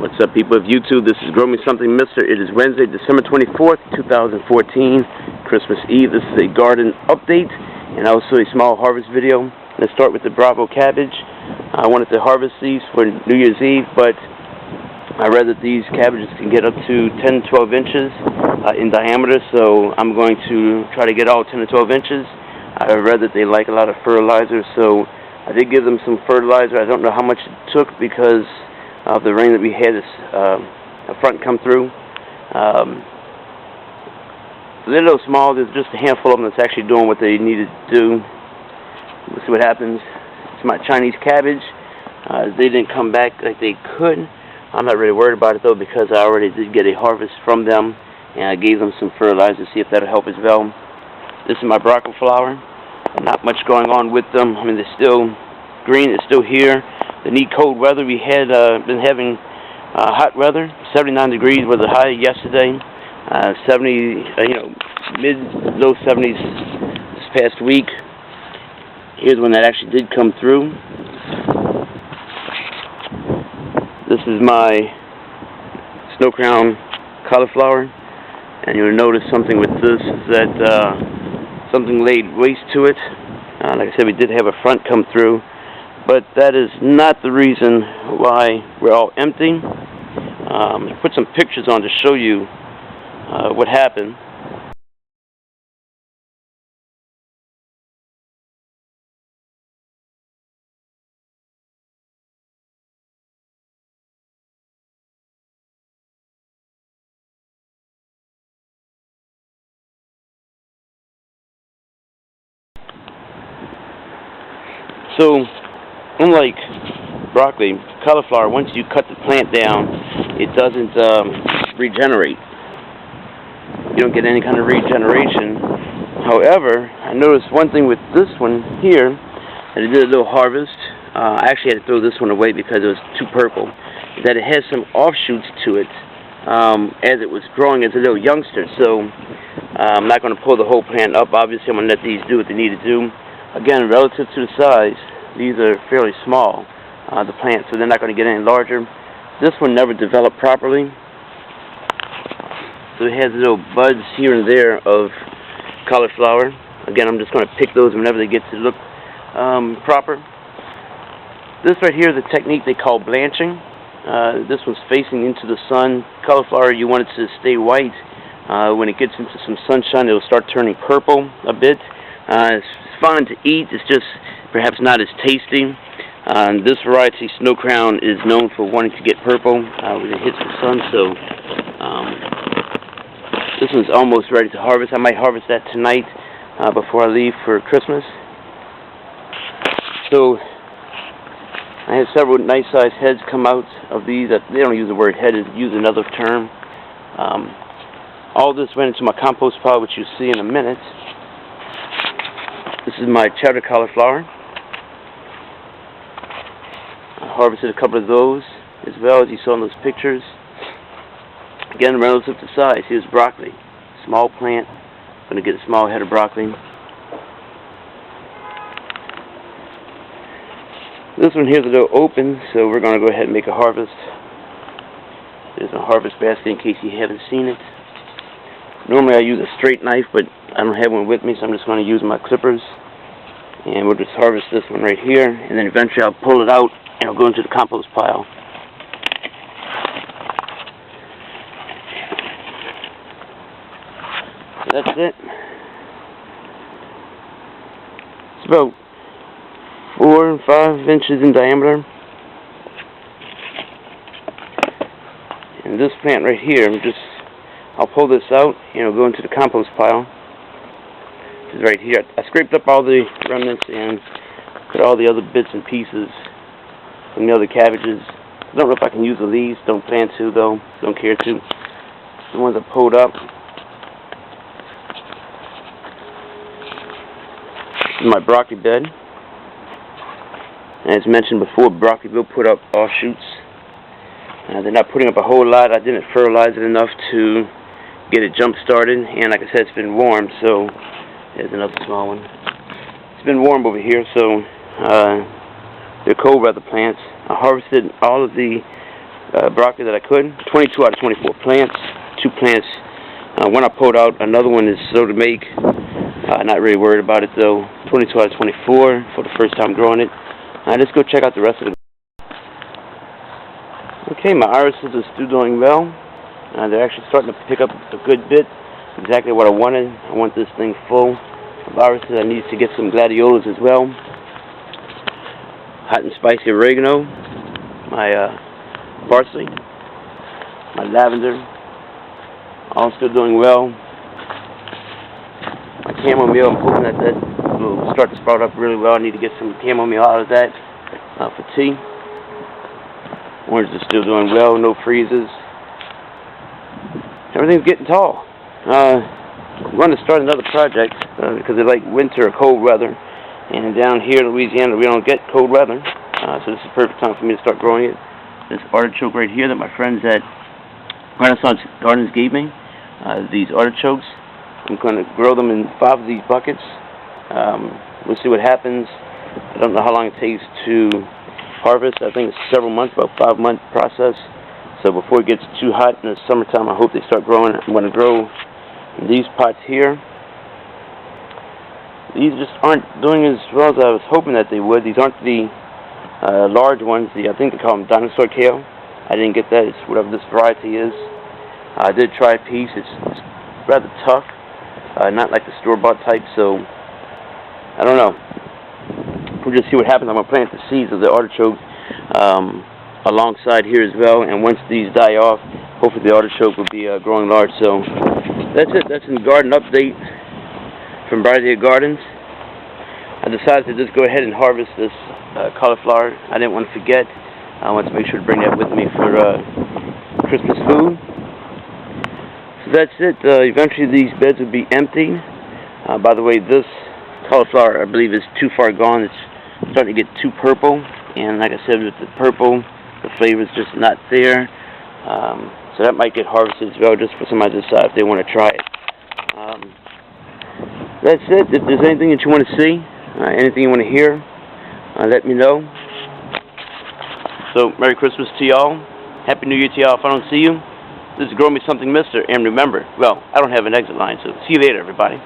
What's up, people of YouTube? This is Grow Me Something Mister. It is Wednesday, December 24th, 2014, Christmas Eve. This is a garden update and also a small harvest video. Let's start with the Bravo cabbage. I wanted to harvest these for New Year's Eve, but I read that these cabbages can get up to 10-12 inches in diameter, so I'm going to try to get all 10 to 12 inches. I read that they like a lot of fertilizer, so I did give them some fertilizer. I don't know how much it took because of the rain that we had a front come through. They're a little small. There's just a handful of them that's actually doing what they needed to do. We'll see what happens. It's my Chinese cabbage. They didn't come back like they could. I'm not really worried about it though because I already did get a harvest from them and I gave them some fertilizer to see if that'll help as well. This is my broccoli flower. Not much going on with them. I mean, they're still green. It's still here. They need cold weather. We had been having hot weather. 79 degrees was the high yesterday. 70, mid-low 70s this past week. Here's one that actually did come through. This is my snow crown cauliflower, and you'll notice something with this is that something laid waste to it. Like I said, we did have a front come through. But that is not the reason why we're all empty. I put some pictures on to show you what happened. So, unlike broccoli, cauliflower, once you cut the plant down, it doesn't regenerate. You don't get any kind of regeneration. However, I noticed one thing with this one here, that I did a little harvest. I actually had to throw this one away because it was too purple. That it has some offshoots to it as it was growing as a little youngster. So I'm not going to pull the whole plant up. Obviously, I'm going to let these do what they need to do. Again, relative to the size, these are fairly small, the plants, so they're not going to get any larger. This one never developed properly. So it has little buds here and there of cauliflower. Again, I'm just going to pick those whenever they get to look proper. This right here is a technique they call blanching. This one's facing into the sun. Cauliflower, you want it to stay white. When it gets into some sunshine, it'll start turning purple a bit. It's fun to eat. It's just perhaps not as tasty. This variety, Snow Crown, is known for wanting to get purple when it hits the sun. So this one's almost ready to harvest. I might harvest that tonight before I leave for Christmas. So I had several nice-sized heads come out of these. They don't use the word head; they use another term. All this went into my compost pile, which you'll see in a minute. This is my cheddar cauliflower. I harvested a couple of those as well, as you saw in those pictures. Again, relative to size, here's broccoli. Small plant. I'm going to get a small head of broccoli. This one here is a little open, so we're going to go ahead and make a harvest. There's a harvest basket in case you haven't seen it. Normally I use a straight knife, but I don't have one with me, so I'm just going to use my clippers. And we'll just harvest this one right here, and then eventually I'll pull it out and it'll go into the compost pile. So that's it. It's about 4 or 5 inches in diameter. And this plant right here, I'll pull this out and it'll go into the compost pile. This is right here. I scraped up all the remnants and put all the other bits and pieces from the other cabbages. I don't know if I can use the leaves. Don't plan to though. Don't care to. The ones I pulled up. This is my broccoli bed. As mentioned before, broccoli will put up offshoots. They're not putting up a whole lot. I didn't fertilize it enough to get it jump started, and like I said, it's been warm, so there's another small one. It's been warm over here, so they're cold weather plants. I harvested all of the broccoli that I could. 22 out of 24 plants. 2 plants. One I pulled out. Another one is slow to make. Not really worried about it though. 22 out of 24 for the first time growing it. Let's go check out the rest of the. Okay, my irises are still doing well. They're actually starting to pick up a good bit. Exactly what I wanted. I want this thing full of irises. I need to get some gladiolas as well. Hot and spicy oregano. My parsley. My lavender. All still doing well. My chamomile, I'm hoping that will start to sprout up really well. I need to get some chamomile out of that for tea. Oranges are still doing well, no freezes. Everything's getting tall. I'm going to start another project because they like winter or cold weather. And down here in Louisiana, we don't get cold weather. So this is the perfect time for me to start growing it. This artichoke right here that my friends at Renaissance Gardens gave me. These artichokes. I'm going to grow them in 5 of these buckets. We'll see what happens. I don't know how long it takes to harvest. I think it's several months, about 5-month process. So before it gets too hot in the summertime, I hope they start growing. I'm going to grow in these pots here. These just aren't doing as well as I was hoping that they would. These aren't the large ones. I think they call them dinosaur kale. I didn't get that. It's whatever this variety is. I did try a piece. It's rather tough. Not like the store-bought type, so I don't know. We'll just see what happens. I'm going to plant the seeds of the artichoke alongside here as well, and once these die off, hopefully the artichoke will be growing large. So that's it. That's a garden update from Brighter Gardens. I decided to just go ahead and harvest this cauliflower. I didn't want to forget. I want to make sure to bring that with me for Christmas food. So that's it. Eventually these beds will be empty. By the way, this cauliflower I believe is too far gone. It's starting to get too purple, and like I said, with the purple, the flavor is just not there. So that might get harvested as well, just for somebody to decide if they want to try it. That's it. If there's anything that you want to see, anything you want to hear, let me know. So Merry Christmas to y'all. Happy New Year to y'all if I don't see you. This is Grow Me Something Mister, and remember, well, I don't have an exit line, so see you later, everybody.